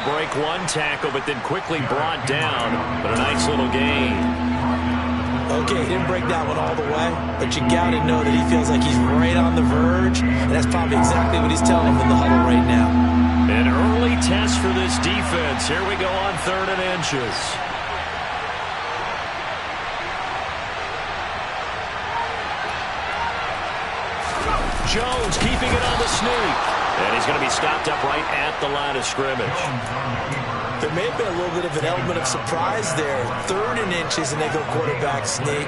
to break one tackle, but then quickly brought down. But a nice little gain. Okay, he didn't break that one all the way, but you got to know that he feels like he's right on the verge, and that's probably exactly what he's telling him in the huddle right now. An early test for this defense. Here we go on 3rd and inches. Jones keeping it on the sneak. And he's going to be stopped up right at the line of scrimmage. There may have been a little bit of an element of surprise there. 3rd and inches, and they go quarterback sneak.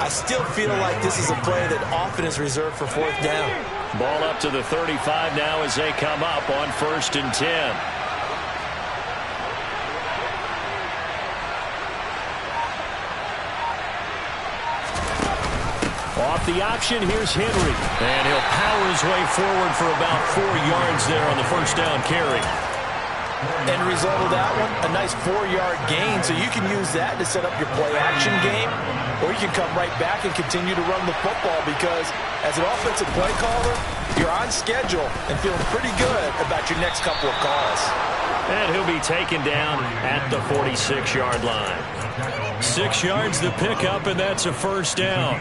I still feel like this is a play that often is reserved for 4th down. Ball up to the 35 now as they come up on 1st and 10. Off the option, here's Henry. And he'll power his way forward for about 4 yards there on the 1st down carry. End result of that one, a nice 4-yard gain, so you can use that to set up your play-action game, or you can come right back and continue to run the football because as an offensive play caller, you're on schedule and feeling pretty good about your next couple of calls. And he'll be taken down at the 46-yard line. 6 yards to pick up, and that's a 1st down.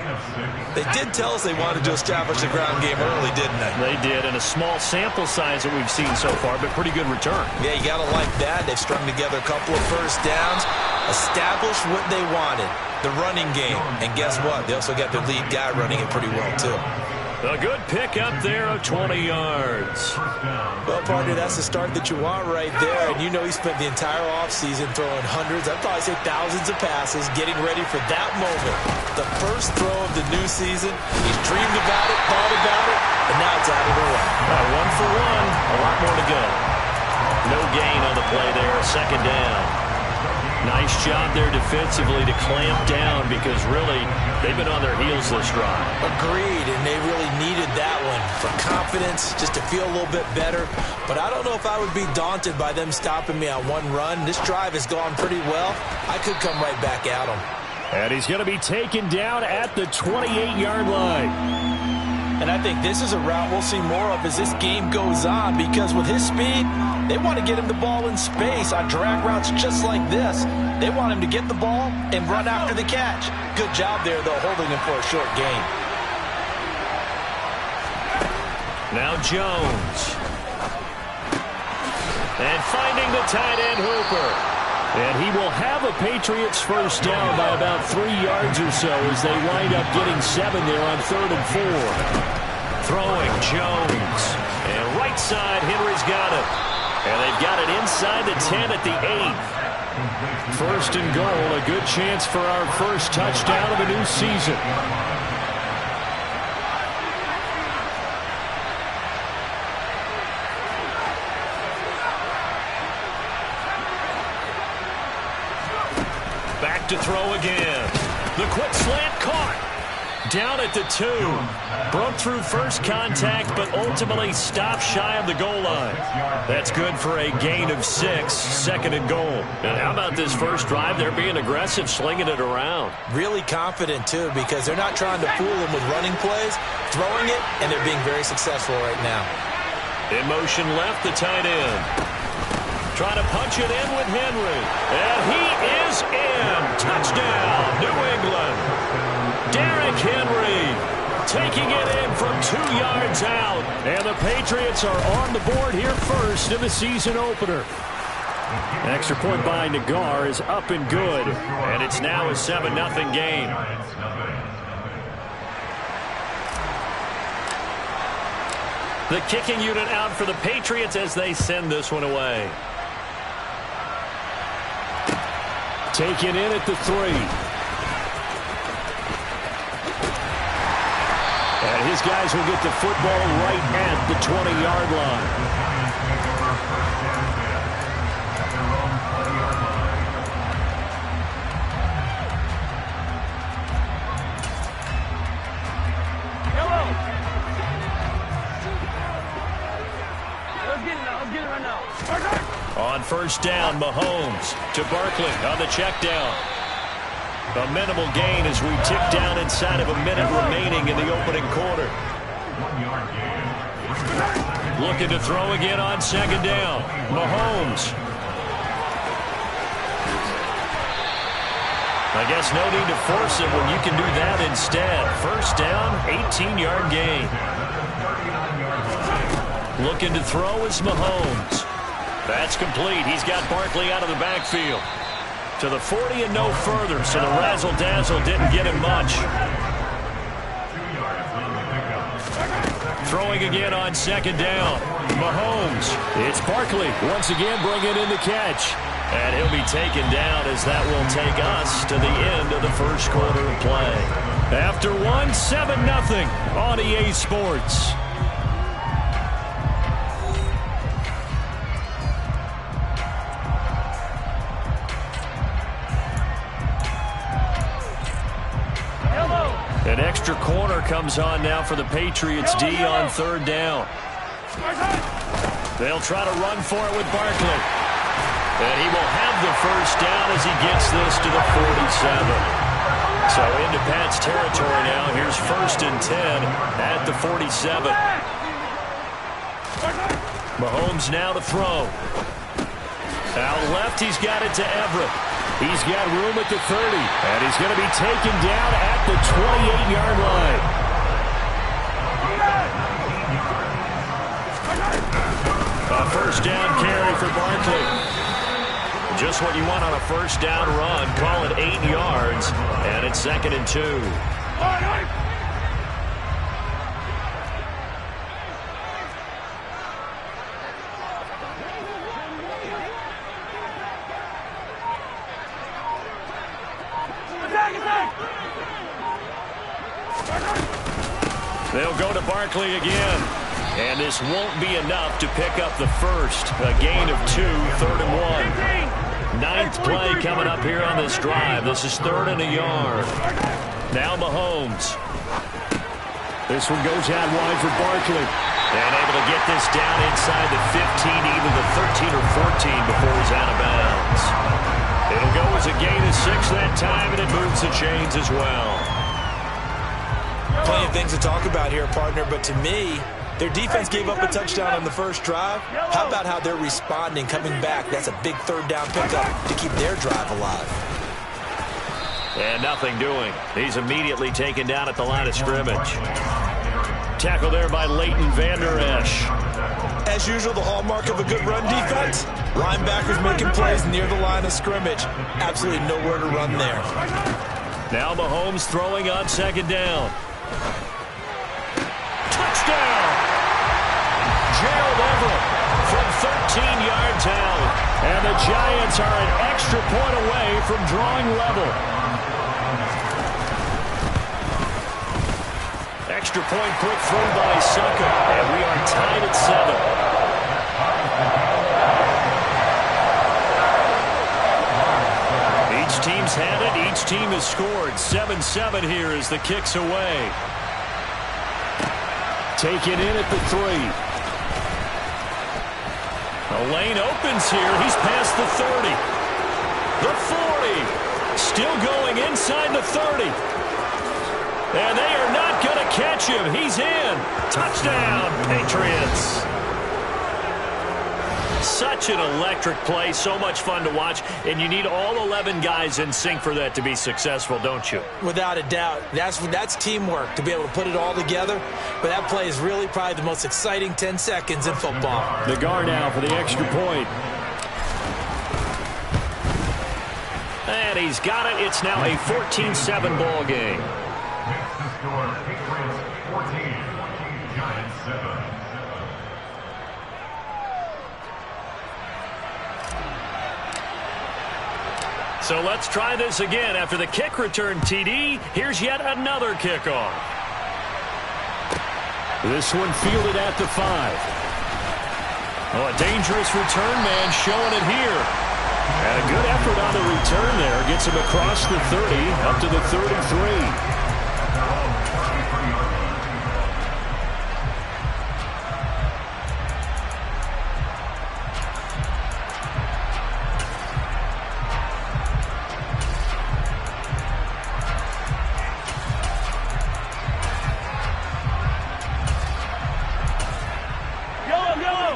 They did tell us they wanted to establish the ground game early, didn't they? They did, and a small sample size that we've seen so far, but pretty good return. Yeah, you got to like that. They've strung together a couple of 1st downs, established what they wanted, the running game. And guess what? They also got their lead guy running it pretty well, too. A good pick up there of 20 yards. Well, partner, that's the start that you want right there. And you know he spent the entire offseason throwing hundreds, I'd probably say thousands of passes, getting ready for that moment. The first throw of the new season. He's dreamed about it, thought about it, and now it's out of the way. 1 for 1, a lot more to go. No gain on the play there, 2nd down. Nice job there defensively to clamp down because really they've been on their heels this drive. Agreed, and they really needed that one for confidence, just to feel a little bit better. But I don't know if I would be daunted by them stopping me on one run. This drive has gone pretty well. I could come right back at them. And he's going to be taken down at the 28-yard line. And I think this is a route we'll see more of as this game goes on because with his speed, they want to get him the ball in space on drag routes just like this. They want him to get the ball and run after the catch. Good job there, though, holding him for a short gain. Now Jones. And finding the tight end Hooper. And he will have a Patriots 1st down by about 3 yards or so as they wind up getting 7 there on 3rd and 4. Throwing Jones. And right side, Henry's got it. And they've got it inside the 10 at the 8. 1st and goal, a good chance for our first touchdown of the new season. Back to throw again. The quick slant caught. Down at the 2. Broke through first contact, but ultimately stopped shy of the goal line. That's good for a gain of 6, 2nd and goal. And how about this first drive? They're being aggressive, slinging it around. Really confident, too, because they're not trying to fool them with running plays, throwing it, and they're being very successful right now. In motion left, the tight end. Trying to punch it in with Henry. And he is in. Touchdown, New England. Derrick Henry taking it in from 2 yards out. And the Patriots are on the board here first in the season opener. Extra point by Nagar is up and good. And it's now a 7-0 game. The kicking unit out for the Patriots as they send this one away. Taken in at the 3. And his guys will get the football right at the 20-yard line. On first down, Mahomes to Barkley on the check down. A minimal gain as we tick down inside of a minute remaining in the opening quarter. Looking to throw again on second down. Mahomes I guess no need to force it when you can do that instead. First down, 18-yard gain. Looking to throw is Mahomes. That's complete. He's got Barkley out of the backfield. To the 40 and no further, so the razzle-dazzle didn't get him much. Throwing again on second down. Mahomes. It's Barkley once again bringing in the catch. And he'll be taken down as that will take us to the end of the first quarter of play. After one, 7-0 on EA Sports. An extra corner comes on now for the Patriots D on third down. They'll try to run for it with Barkley. And he will have the first down as he gets this to the 47. So into Pat's territory now. Here's 1st and 10 at the 47. Mahomes now to throw. Out left, he's got it to Everett. He's got room at the 30. And he's going to be taken down at the 28-yard line. A first down carry for Barkley. Just what you want on a first down run. Call it 8 yards. And it's 2nd and 2. They'll go to Barkley again. And this won't be enough to pick up the first. A gain of 2, 3rd and 1. 9th play coming up here on this drive. This is 3rd and a yard. Now Mahomes. This one goes out wide for Barkley. And able to get this down inside the 15, either the 13 or 14 before he's out of bounds. It'll go as a gain of 6 that time, and it moves the chains as well. Plenty of things to talk about here, partner, but to me, their defense gave up a touchdown on the first drive. How about how they're responding, coming back? That's a big 3rd down pickup to keep their drive alive. And nothing doing. He's immediately taken down at the line of scrimmage. Tackle there by Leighton Vander Esch. As usual, the hallmark of a good run defense, linebackers making plays near the line of scrimmage. Absolutely nowhere to run there. Now Mahomes throwing on 2nd down. Touchdown! Gerald Everett from 13 yards out. And the Giants are an extra point away from drawing level. Extra point put through by Sucker. And we are tied at 7. Each team's had it. Each team has scored. 7-7 here as the kick's away. Taken in at the 3. A lane opens here. He's past the 30. The 40. Still going inside the 30. And they are not going to catch him. He's in. Touchdown, Patriots. Such an electric play. So much fun to watch. And you need all 11 guys in sync for that to be successful, don't you? Without a doubt. That's teamwork to be able to put it all together. But that play is really probably the most exciting 10 seconds in football. The guard now for the extra point. And he's got it. It's now a 14-7 ball game. So let's try this again. After the kick return TD, here's yet another kickoff. This one fielded at the 5. Oh, a dangerous return man showing it here. And a good effort on the return there. Gets him across the 30 up to the 33.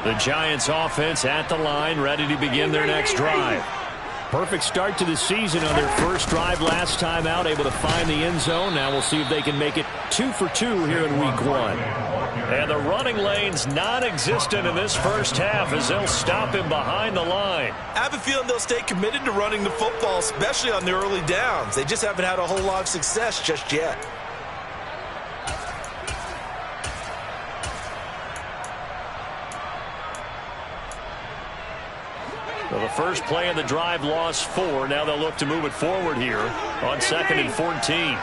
The Giants offense at the line, ready to begin their next drive. Perfect start to the season on their first drive last time out, able to find the end zone. Now we'll see if they can make it 2 for 2 here in week 1. And the running lane's non-existent in this first half as they'll stop him behind the line. I have a feeling they'll stay committed to running the football, especially on the early downs. They just haven't had a whole lot of success just yet. Well, the first play of the drive lost 4. Now they'll look to move it forward here on 2nd and 14.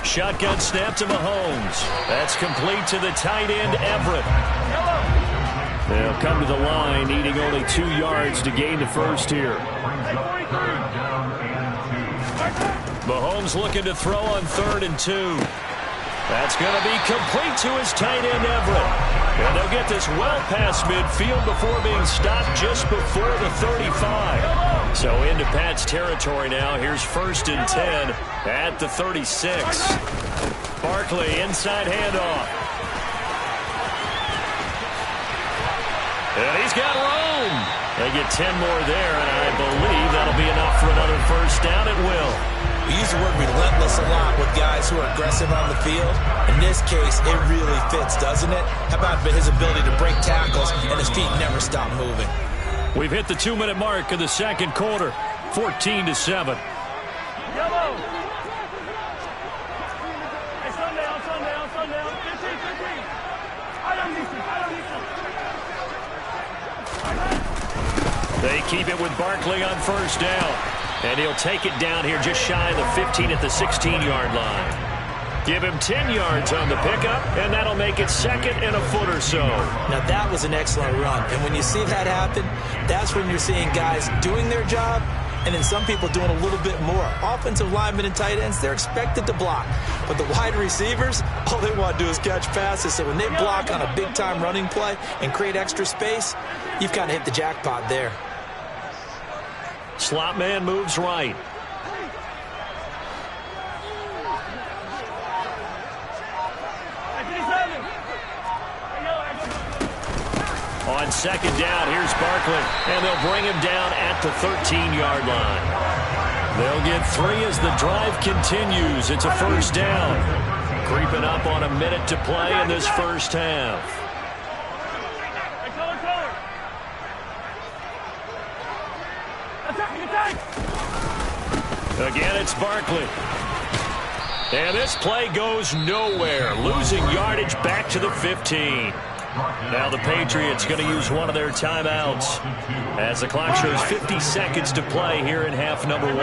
Shotgun snap to Mahomes. That's complete to the tight end, Everett. They'll come to the line, needing only 2 yards to gain the first here. Mahomes looking to throw on 3rd and 2. That's going to be complete to his tight end, Everett. And they'll get this well past midfield before being stopped just before the 35. So into Pat's territory now. Here's 1st and 10 at the 36. Barkley, inside handoff. And he's got room. They get 10 more there, and I believe that'll be enough for another first down. It will. We use the word relentless a lot with guys who are aggressive on the field. In this case, it really fits, doesn't it? How about his ability to break tackles and his feet never stop moving? We've hit the 2-minute mark of the second quarter, 14-7. They keep it with Barkley on first down. And he'll take it down here just shy of the 15 at the 16-yard line. Give him 10 yards on the pickup, and that'll make it 2nd and a foot or so. Now, that was an excellent run. And when you see that happen, that's when you're seeing guys doing their job and then some people doing a little bit more. Offensive linemen and tight ends, they're expected to block. But the wide receivers, all they want to do is catch passes. So when they block on a big-time running play and create extra space, you've kind of hit the jackpot there. Slot man moves right. On 2nd down, here's Barkley, and they'll bring him down at the 13-yard line. They'll get 3 as the drive continues. It's a first down. Creeping up on a minute to play in this first half. Again, it's Barkley. And this play goes nowhere. Losing yardage back to the 15. Now the Patriots going to use one of their timeouts as the clock shows 50 seconds to play here in half number 1.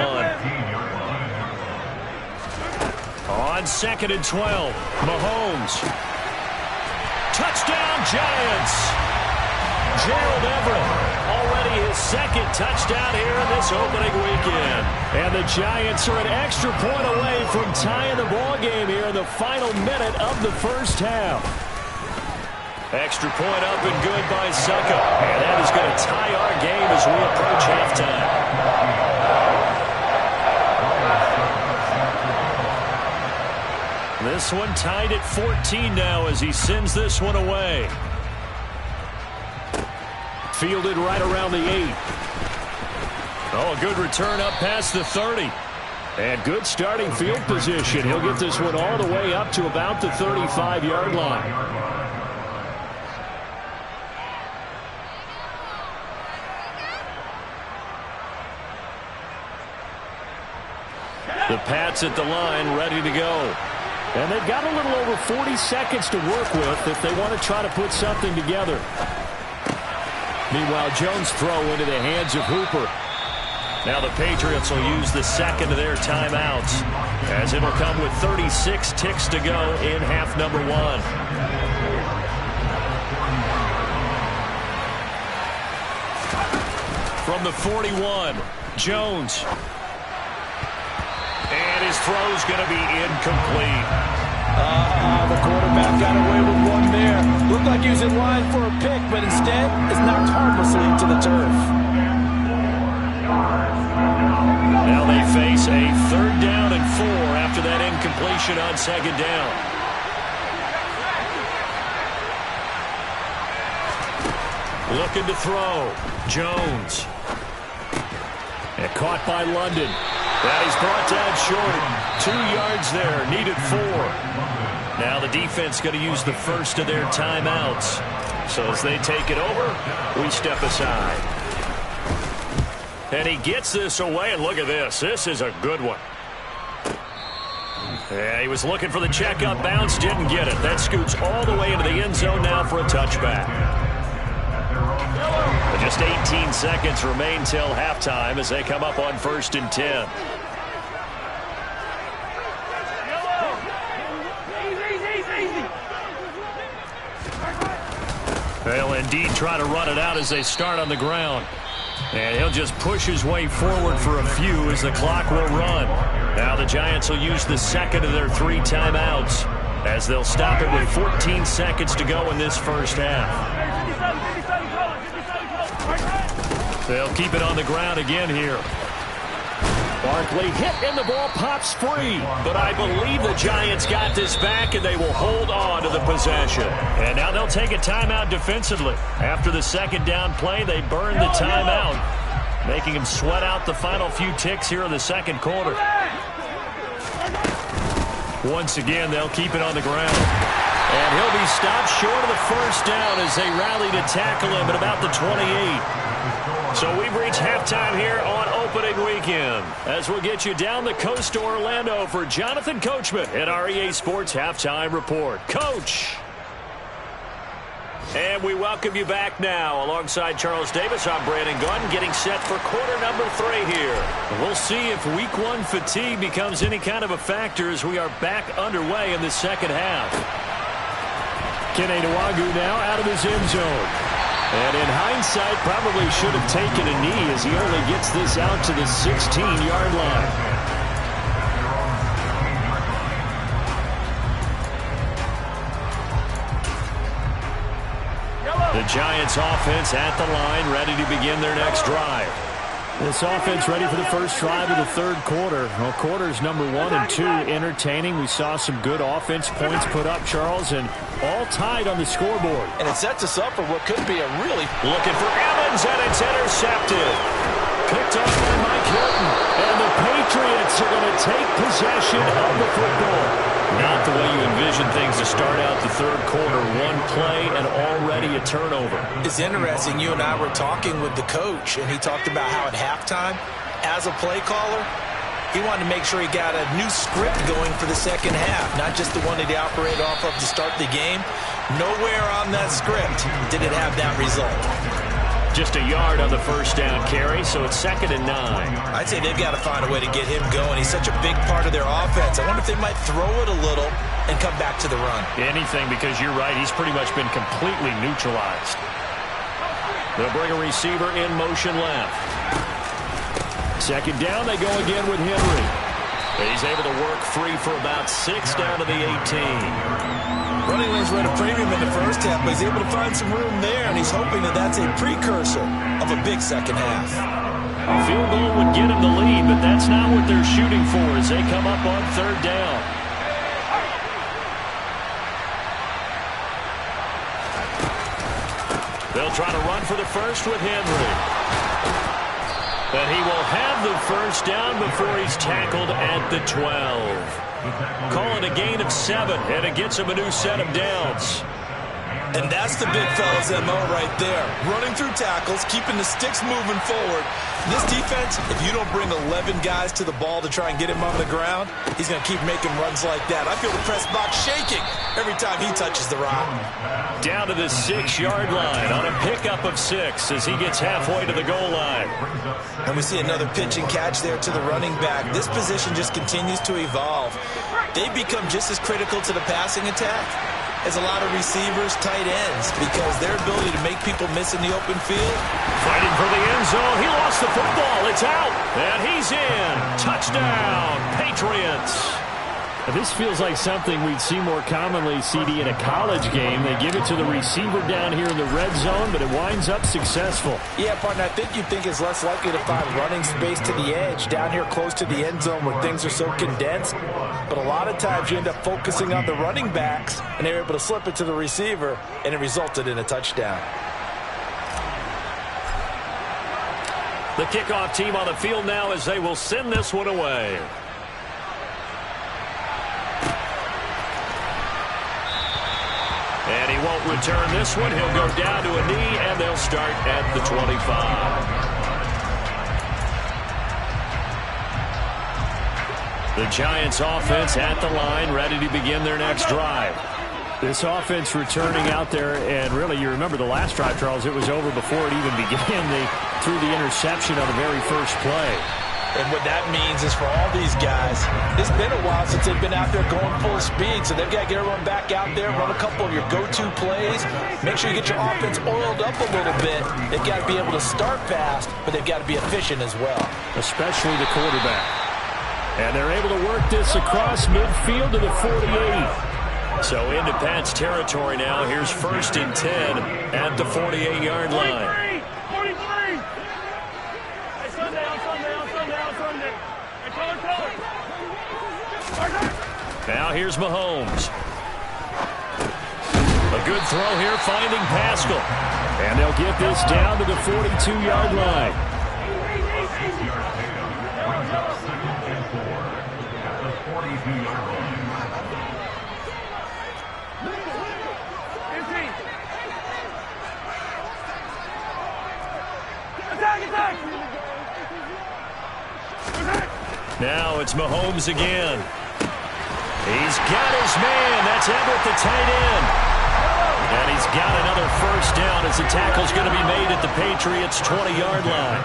On 2nd and 12, Mahomes. Touchdown, Giants. Gerald Everett, already his 2nd touchdown here in this opening weekend. And the Giants are an extra point away from tying the ball game here in the final minute of the first half. Extra point up and good by Succa. And that is going to tie our game as we approach halftime. This one tied at 14 now as he sends this one away. Fielded right around the 8. Oh, a good return up past the 30. And good starting field position. He'll get this one all the way up to about the 35-yard line. The Pats at the line, ready to go. And they've got a little over 40 seconds to work with if they want to try to put something together. Meanwhile, Jones' throw into the hands of Hooper. Now the Patriots will use the 2nd of their timeouts as it'll come with 36 ticks to go in half number 1. From the 41, Jones. And his throw's going to be incomplete. The quarterback got away with one there. Looked like he was in line for a pick, but instead is knocked harmlessly to the turf. Now they face a 3rd down and 4 after that incompletion. formation on second down. Looking to throw. Jones. And caught by London. And he's brought down short. 2 yards there. Needed 4. Now the defense going to use the first of their timeouts. So as they take it over, we step aside. And he gets this away, and look at this. This is a good one. Yeah, he was looking for the checkup bounce, didn't get it. That scoots all the way into the end zone now for a touchback. But just 18 seconds remain till halftime as they come up on 1st and 10. They'll indeed try to run it out as they start on the ground. And he'll just push his way forward for a few as the clock will run. Now the Giants will use the second of their 3 timeouts as they'll stop it with 14 seconds to go in this first half. They'll keep it on the ground again here. Barkley hit and the ball pops free. But I believe the Giants got this back and they will hold on to the possession. And now they'll take a timeout defensively. After the second down play, they burn the timeout, making them sweat out the final few ticks here in the second quarter. Once again, they'll keep it on the ground. And he'll be stopped short of the first down as they rally to tackle him at about the 28. So we've reached halftime here on opening weekend as we'll get you down the coast to Orlando for Jonathan Coachman at our EA Sports Halftime Report. Coach! And we welcome you back now. Alongside Charles Davis, I'm Brandon Gunn, getting set for quarter number 3 here. We'll see if week 1 fatigue becomes any kind of a factor as we are back underway in the second half. Kene Nwangwu now out of his end zone. And in hindsight, probably should have taken a knee as he only gets this out to the 16-yard line. The Giants offense at the line, ready to begin their next drive. This offense ready for the first drive of the third quarter. Well, quarters number 1 and 2 entertaining. We saw some good offense points put up, Charles, and all tied on the scoreboard. And it sets us up for what could be a really... Looking for Evans, and it's intercepted. Picked off by Mike Hilton. And the Patriots are going to take possession of the football. Not the way you envision things to start out the third quarter. 1 play and already a turnover. It's interesting. You and I were talking with the coach, and he talked about how at halftime, as a play caller, he wanted to make sure he got a new script going for the second half, not just the one that he operated off of to start the game. Nowhere on that script did it have that result. Just a yard on the first down carry, so it's 2nd and 9. I'd say they've got to find a way to get him going. He's such a big part of their offense. I wonder if they might throw it a little and come back to the run. Anything, because you're right. He's pretty much been completely neutralized. They'll bring a receiver in motion left. Second down, they go again with Henry. He's able to work free for about 6 down to the 18. Running lanes were at a premium in the first half, but he's able to find some room there, and he's hoping that that's a precursor of a big second half. A field goal would get him the lead, but that's not what they're shooting for as they come up on 3rd down. They'll try to run for the first with Henry. But he will have the first down before he's tackled at the 12. Call it a gain of 7, and it gets him a new set of downs. And that's the big fella's MO right there. Running through tackles, keeping the sticks moving forward. This defense, if you don't bring 11 guys to the ball to try and get him on the ground, he's going to keep making runs like that. I feel the press box shaking every time he touches the rock. Down to the 6-yard line on a pickup of 6 as he gets halfway to the goal line. And we see another pitch and catch there to the running back. This position just continues to evolve. They become just as critical to the passing attack as a lot of receivers, tight ends, because their ability to make people miss in the open field. Fighting for the end zone. He lost the football. It's out. And he's in. Touchdown, Patriots. This feels like something we'd see more commonly, CD, in a college game. They give it to the receiver down here in the red zone, but it winds up successful. Yeah, partner, I think you'd think it's less likely to find running space to the edge down here close to the end zone where things are so condensed. But a lot of times you end up focusing on the running backs, and they're able to slip it to the receiver, and it resulted in a touchdown. The kickoff team on the field now as they will send this one away. And he won't return this one. He'll go down to a knee, and they'll start at the 25. The Giants offense at the line, ready to begin their next drive. This offense returning out there, and really, you remember the last drive, Charles, it was over before it even began. They threw the interception on the very first play. And what that means is for all these guys, it's been a while since they've been out there going full speed, so they've got to get everyone back out there, run a couple of your go-to plays, make sure you get your offense oiled up a little bit. They've got to be able to start fast, but they've got to be efficient as well. Especially the quarterback. And they're able to work this across midfield to the 48. So into Pat's territory now. Here's 1st and 10 at the 48-yard line. Now here's Mahomes. A good throw here, finding Pascal. And they'll get this down to the 42-yard line. Now it's Mahomes again. He's got his man. That's Everett, the tight end. And he's got another first down as the tackle's going to be made at the Patriots' 20-yard line.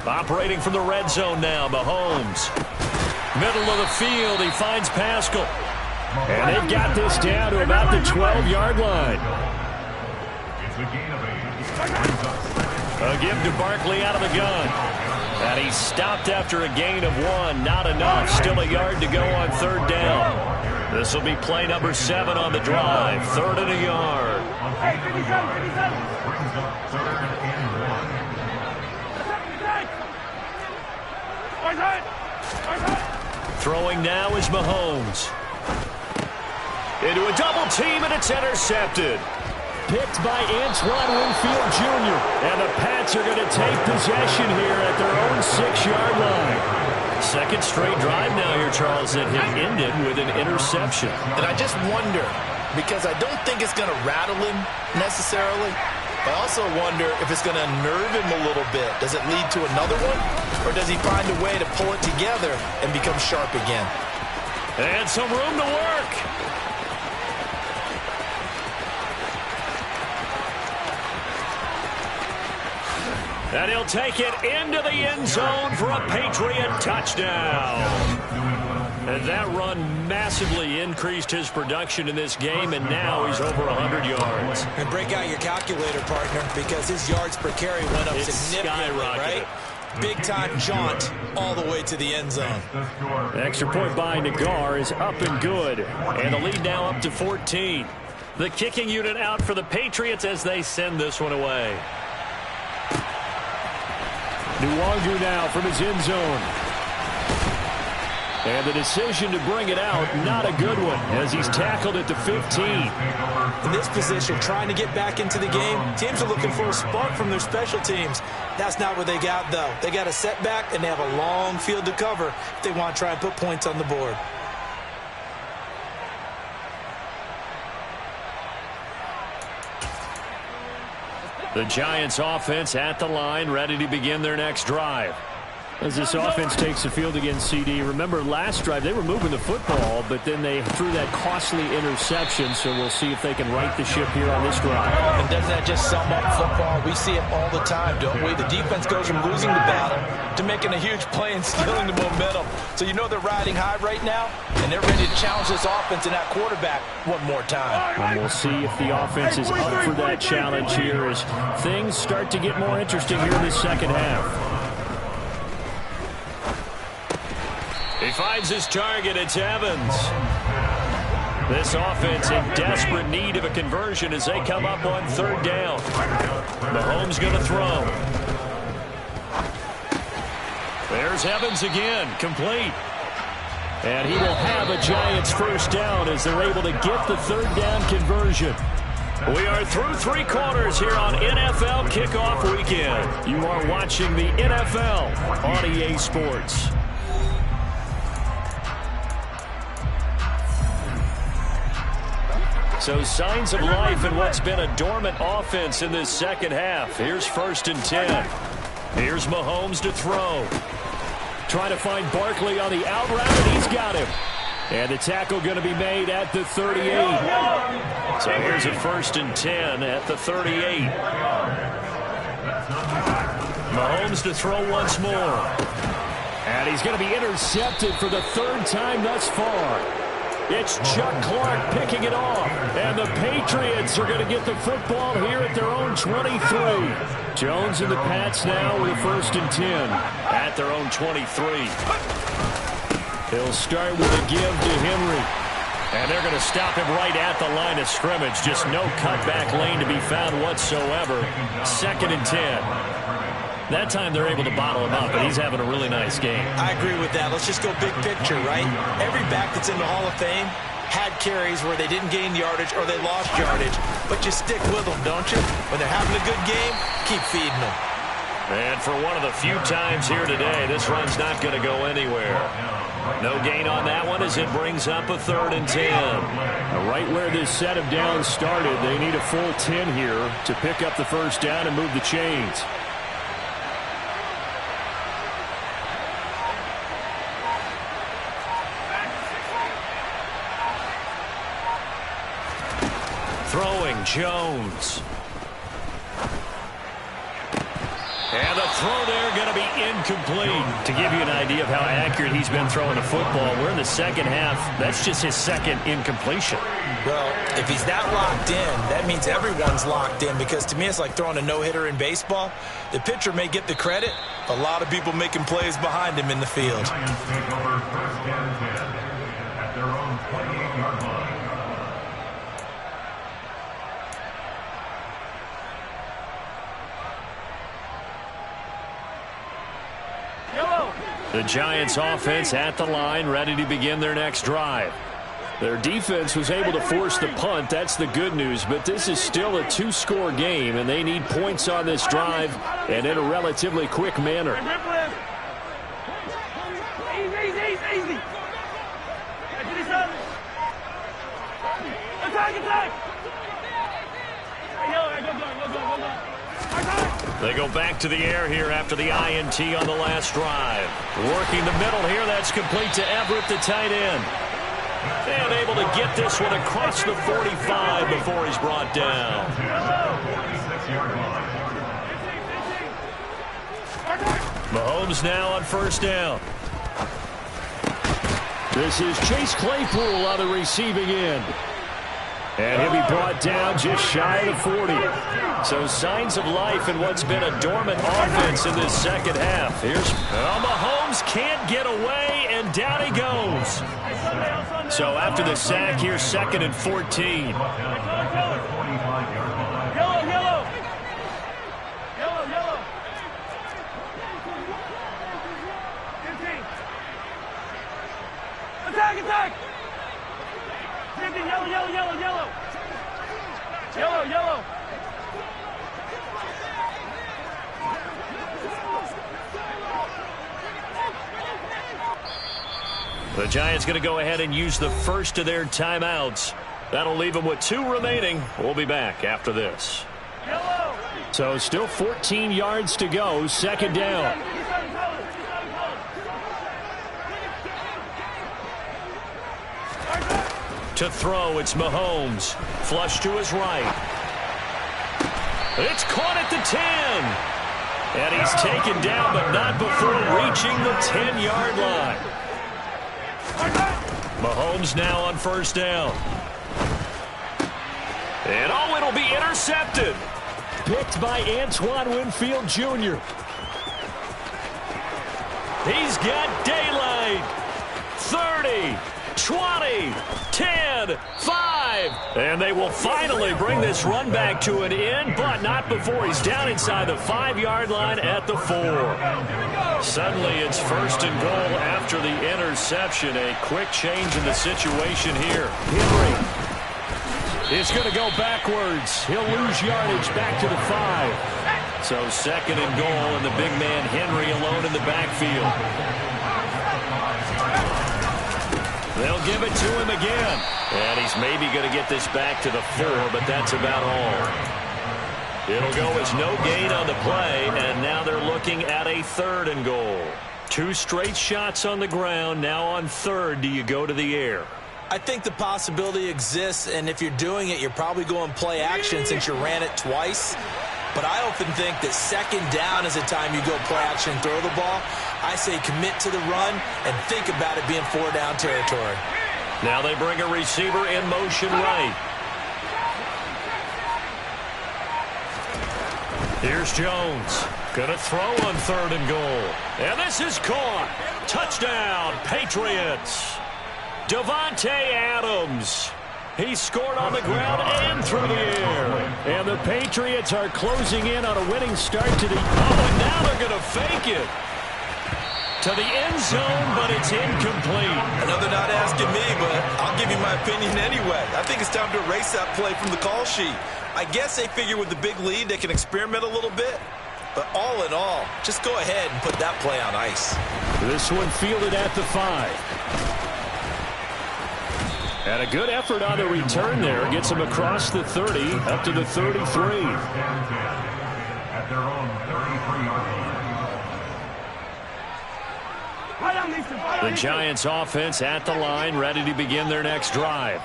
Operating from the red zone now, Mahomes. Middle of the field, he finds Pascal. And they've got this down to about the 12-yard line. A give to Barkley out of the gun. And he's stopped after a gain of 1. Not enough. Still a yard to go on 3rd down. This will be play number 7 on the drive. 3rd and a yard. Throwing now is Mahomes. Into a double team, and it's intercepted. Picked by Antoine Winfield Jr. And the Pats are going to take possession here at their own 6-yard line. Second straight drive now here, Charles, that have ended with an interception. And I just wonder, because I don't think it's going to rattle him necessarily, I also wonder if it's going to unnerve him a little bit. Does it lead to another one? Or does he find a way to pull it together and become sharp again? And some room to work. And he'll take it into the end zone for a Patriot touchdown. And that run massively increased his production in this game, and now he's over 100 yards. And break out your calculator, partner, because his yards per carry went up significantly, right? Big-time jaunt all the way to the end zone. The extra point by Nagar is up and good. And the lead now up to 14. The kicking unit out for the Patriots as they send this one away. Nwangu now from his end zone. And the decision to bring it out, not a good one, as he's tackled at the 15. In this position, trying to get back into the game, teams are looking for a spark from their special teams. That's not what they got, though. They got a setback, and they have a long field to cover if they want to try and put points on the board. The Giants offense at the line, ready to begin their next drive. As this offense takes the field against CD, remember last drive they were moving the football, but then they threw that costly interception, so we'll see if they can right the ship here on this drive. And doesn't that just sum up football? We see it all the time, don't we? The defense goes from losing the battle to making a huge play and stealing the momentum. So you know they're riding high right now, and they're ready to challenge this offense and that quarterback one more time. And we'll see if the offense is up for that challenge here as things start to get more interesting here in the second half. finds his target. It's Evans. This offense in desperate need of a conversion as they come up on third down. Mahomes going to throw. There's Evans again, complete. And he will have a Giants first down as they're able to get the third down conversion. We are through 3 quarters here on NFL Kickoff Weekend. You are watching the NFL on EA Sports. So signs of life in what's been a dormant offense in this second half. Here's 1st and 10. Here's Mahomes to throw. Trying to find Barkley on the out route, and he's got him. And the tackle going to be made at the 38. So here's a 1st and 10 at the 38. Mahomes to throw once more. And he's going to be intercepted for the 3rd time thus far. It's Chuck Clark picking it off. And the Patriots are going to get the football here at their own 23. Jones and the Pats now with a 1st and 10 at their own 23. He'll start with a give to Henry. And they're going to stop him right at the line of scrimmage. Just no cutback lane to be found whatsoever. 2nd and 10. That time they're able to bottle him up, but he's having a really nice game. I agree with that. Let's just go big picture, right? Every back that's in the Hall of Fame had carries where they didn't gain yardage or they lost yardage. But you stick with them, don't you? When they're having a good game, keep feeding them. And for one of the few times here today, this run's not going to go anywhere. No gain on that one as it brings up a 3rd and 10. Right where this set of downs started, they need a full 10 here to pick up the first down and move the chains. Throwing Jones. And the throw there going to be incomplete. To give you an idea of how accurate he's been throwing the football, we're in the second half. That's just his 2nd incompletion. Well, if he's that locked in, that means everyone's locked in, because to me it's like throwing a no-hitter in baseball. The pitcher may get the credit, a lot of people making plays behind him in the field. At their own 28-yard line. The Giants offense at the line, ready to begin their next drive. Their defense was able to force the punt. That's the good news. But this is still a 2-score game, and they need points on this drive and in a relatively quick manner. Easy. Attack. They go back to the air here after the INT on the last drive. Working the middle here, that's complete to Everett, the tight end. And able to get this one across the 45 before he's brought down. Mahomes now on 1st down. This is Chase Claypool on the receiving end. And he'll be brought down just shy of the 40. So signs of life in what's been a dormant offense in this second half. Here's Mahomes can't get away, and down he goes. So after the sack, here's 2nd and 14. Attack! Yellow. The Giants going to go ahead and use the first of their timeouts. That'll leave them with 2 remaining. We'll be back after this. So still 14 yards to go, 2nd down. To throw, it's Mahomes. Flush to his right. It's caught at the 10. And he's taken down, but not before reaching the 10-yard line. Mahomes now on 1st down. And it'll be intercepted. Picked by Antoine Winfield Jr. He's got daylight. 30, 20, 10, 5. And they will finally bring this run back to an end, but not before he's down inside the 5-yard line at the 4. Suddenly it's 1st and goal after the interception. A quick change in the situation here. Henry is going to go backwards. He'll lose yardage back to the 5. So 2nd and goal, and the big man Henry alone in the backfield. They'll give it to him again. And he's maybe going to get this back to the 4, but that's about all. It'll go as no gain on the play, and now they're looking at a 3rd and goal. 2 straight shots on the ground. Now on 3rd, do you go to the air? I think the possibility exists, and if you're doing it, you're probably going play action since you ran it twice. But I often think that 2nd down is the time you go play action and throw the ball. I say commit to the run and think about it being 4-down territory. Now they bring a receiver in motion right. Here's Jones. Going to throw on 3rd and goal. And this is caught. Touchdown, Patriots. Davante Adams. He scored on the ground and through the air. And the Patriots are closing in on a winning start to the... Oh, and now they're going to fake it to the end zone, but it's incomplete. I know they're not asking me, but I'll give you my opinion anyway. I think it's time to erase that play from the call sheet. I guess they figure with the big lead they can experiment a little bit. But all in all, just go ahead and put that play on ice. This one fielded at the 5. And a good effort on the return there. Gets him across the 30, up to the 33. At their own 33-yard line. The Giants offense at the line, ready to begin their next drive.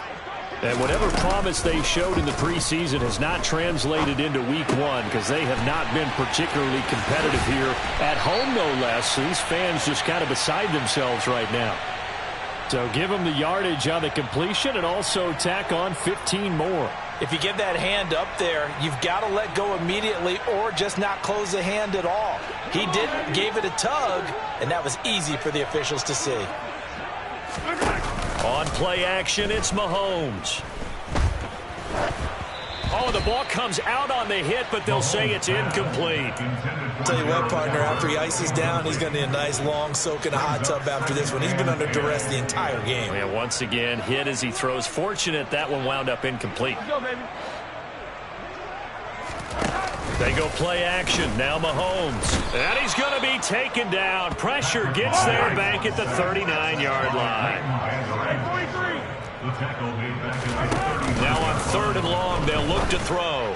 And whatever promise they showed in the preseason has not translated into week 1 because they have not been particularly competitive here at home, no less. These fans just kind of beside themselves right now. So give them the yardage on the completion and also tack on 15 more. If you give that hand up there, you've got to let go immediately or just not close the hand at all. He didn't, gave it a tug, and that was easy for the officials to see. On play action, it's Mahomes. Oh, the ball comes out on the hit, but they'll say it's incomplete. I'll tell you what, partner, after he ices down, he's going to need a nice long soak in a hot tub after this one. He's been under duress the entire game. And once again, hit as he throws. Fortunate that one wound up incomplete. Let's go, baby. They go play action. Now Mahomes. And he's going to be taken down. Pressure gets there back at the 39-yard line. Now on 3rd and long, they'll look to throw.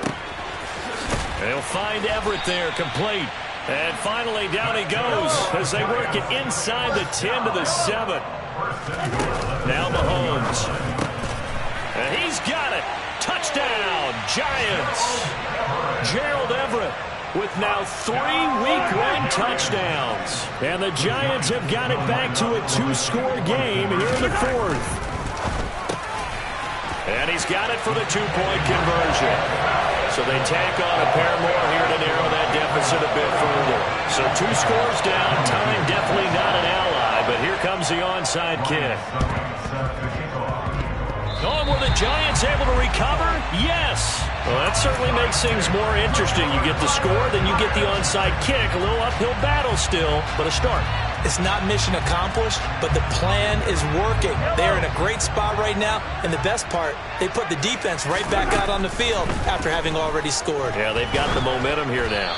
They'll find Everett there, complete. And finally, down he goes as they work it inside the 10 to the 7. Now Mahomes. And he's got it. Touchdown, Giants. Gerald Everett with now 3 Week 1 touchdowns. And the Giants have got it back to a 2-score game here in the 4th. And he's got it for the 2-point conversion. So they tack on a pair more here to narrow that deficit a bit further. So 2 scores down. Time definitely not an ally, but here comes the onside kick. Oh, were the Giants able to recover? Yes. Well, that certainly makes things more interesting. You get the score, then you get the onside kick. A little uphill battle still, but a start. It's not mission accomplished, but the plan is working. They're in a great spot right now, and the best part, they put the defense right back out on the field after having already scored. Yeah, they've got the momentum here now.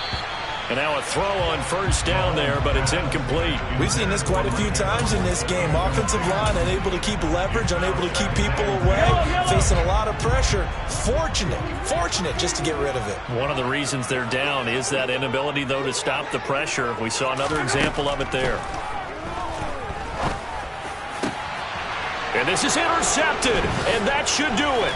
And now a throw on 1st down there, but it's incomplete. We've seen this quite a few times in this game. Offensive line unable to keep leverage, unable to keep people away, facing a lot of pressure. Fortunate just to get rid of it. One of the reasons they're down is that inability, though, to stop the pressure. We saw another example of it there. And this is intercepted, and that should do it.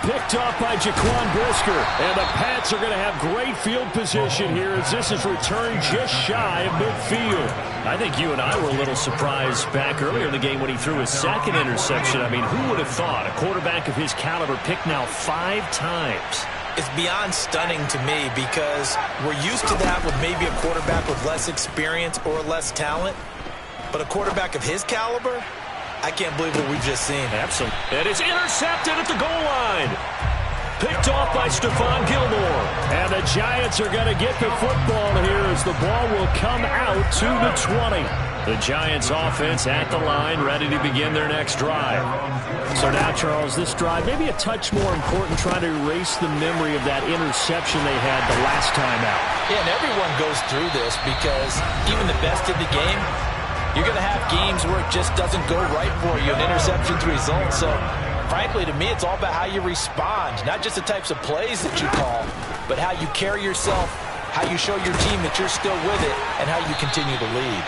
Picked off by Jaquan Brisker. And the Pats are going to have great field position here as this is returned just shy of midfield. I think you and I were a little surprised back earlier in the game when he threw his 2nd interception. I mean, who would have thought a quarterback of his caliber picked now 5 times? It's beyond stunning to me because we're used to that with maybe a quarterback with less experience or less talent. But a quarterback of his caliber, I can't believe what we've just seen. Absolutely. And it's intercepted at the goal line. Picked off by Stephon Gilmore. And the Giants are going to get the football here as the ball will come out to the 20. The Giants offense at the line, ready to begin their next drive. So now, Charles, this drive maybe a touch more important, trying to erase the memory of that interception they had the last time out. Yeah, and everyone goes through this because even the best in the game, you're going to have games where it just doesn't go right for you, and interceptions result. So, frankly, to me, it's all about how you respond, not just the types of plays that you call, but how you carry yourself, how you show your team that you're still with it, and how you continue to lead.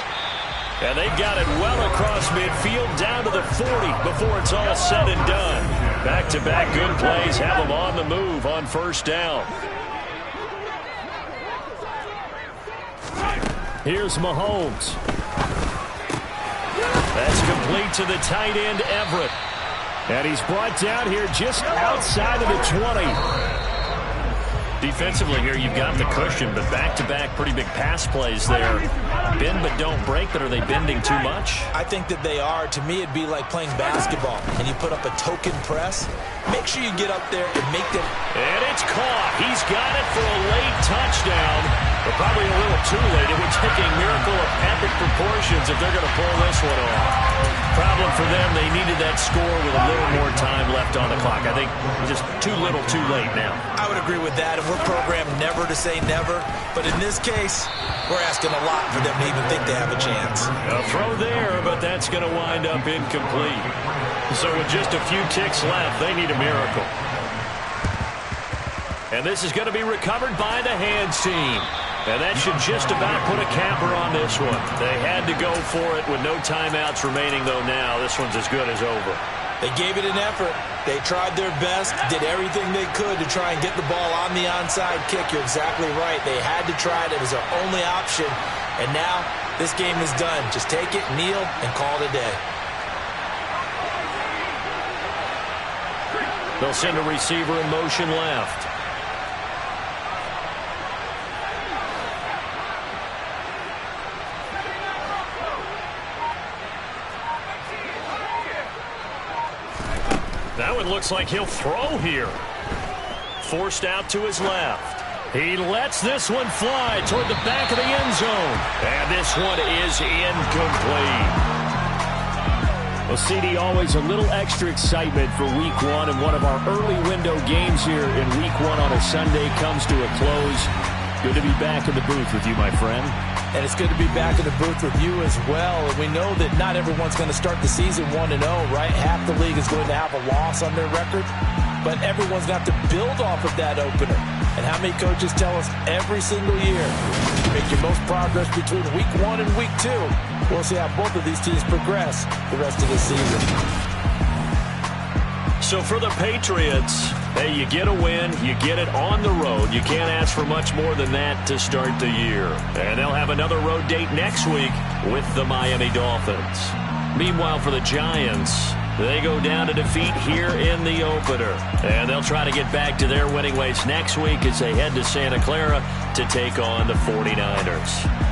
And they got it well across midfield down to the 40 before it's all said and done. Back-to-back good plays have them on the move on first down. Here's Mahomes. That's complete to the tight end, Everett. And he's brought down here just outside of the 20. Defensively here, you've got the cushion, but back-to-back pretty big pass plays there. Bend but don't break, but are they bending too much? I think that they are. To me, it'd be like playing basketball, and you put up a token press. Make sure you get up there and make them. And it's caught. He's got it for a late touchdown, but probably a little too late. It would take a miracle of epic proportions if they're going to pull this one off. Problem for them, they needed that score with a little more time left on the clock. I think just too little too late now. I would agree with that, and we're programmed never to say never. But in this case, we're asking a lot for them to even think they have a chance. A throw there, but that's going to wind up incomplete. So with just a few ticks left, they need a miracle. And this is going to be recovered by the hands team. And that should just about put a capper on this one. They had to go for it with no timeouts remaining, though now this one's as good as over. They gave it an effort. They tried their best, did everything they could to try and get the ball on the onside kick. You're exactly right. They had to try it. It was their only option. And now this game is done. Just take it, kneel, and call it a day. They'll send a receiver in motion left. That one looks like he'll throw here. Forced out to his left. He lets this one fly toward the back of the end zone. And this one is incomplete. Well, CD, always a little extra excitement for Week 1, and one of our early window games here in Week 1 on a Sunday comes to a close. Good to be back in the booth with you, my friend. And it's good to be back in the booth with you as well. And we know that not everyone's going to start the season 1-0, right? Half the league is going to have a loss on their record. But everyone's got to build off of that opener. And how many coaches tell us every single year, make your most progress between Week 1 and Week 2. We'll see how both of these teams progress the rest of the season. So for the Patriots, hey, you get a win, you get it on the road. You can't ask for much more than that to start the year. And they'll have another road date next week with the Miami Dolphins. Meanwhile, for the Giants, they go down to defeat here in the opener. And they'll try to get back to their winning ways next week as they head to Santa Clara to take on the 49ers.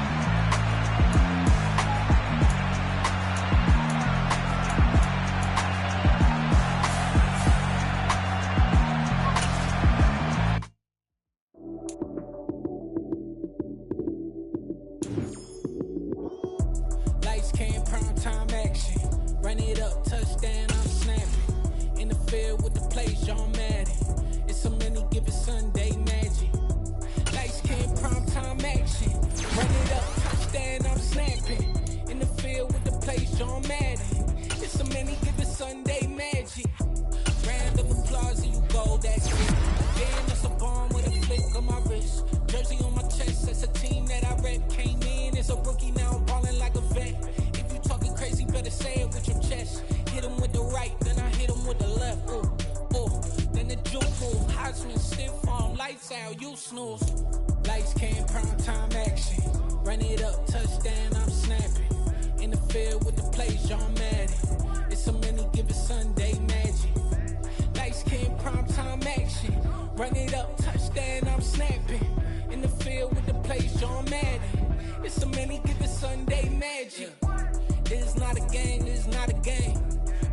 This is not a game, this is not a game.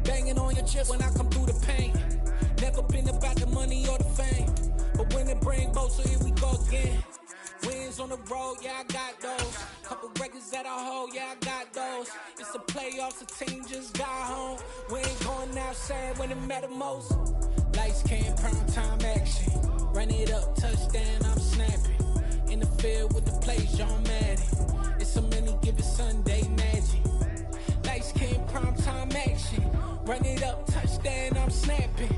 Banging on your chest when I come through the pain. Never been about the money or the fame, but when it bring both, so here we go again. Wins on the road, yeah, I got those. Couple records that I hold, yeah, I got those. It's the playoffs, the team just got home. We ain't going outside when it matter most. Lights came, prime time action. Run it up, touchdown, I'm snapping. In the field with the plays, John Madden. It's a many given Sunday magic. Lights came, prime time action. Run it up, touchdown, I'm snapping.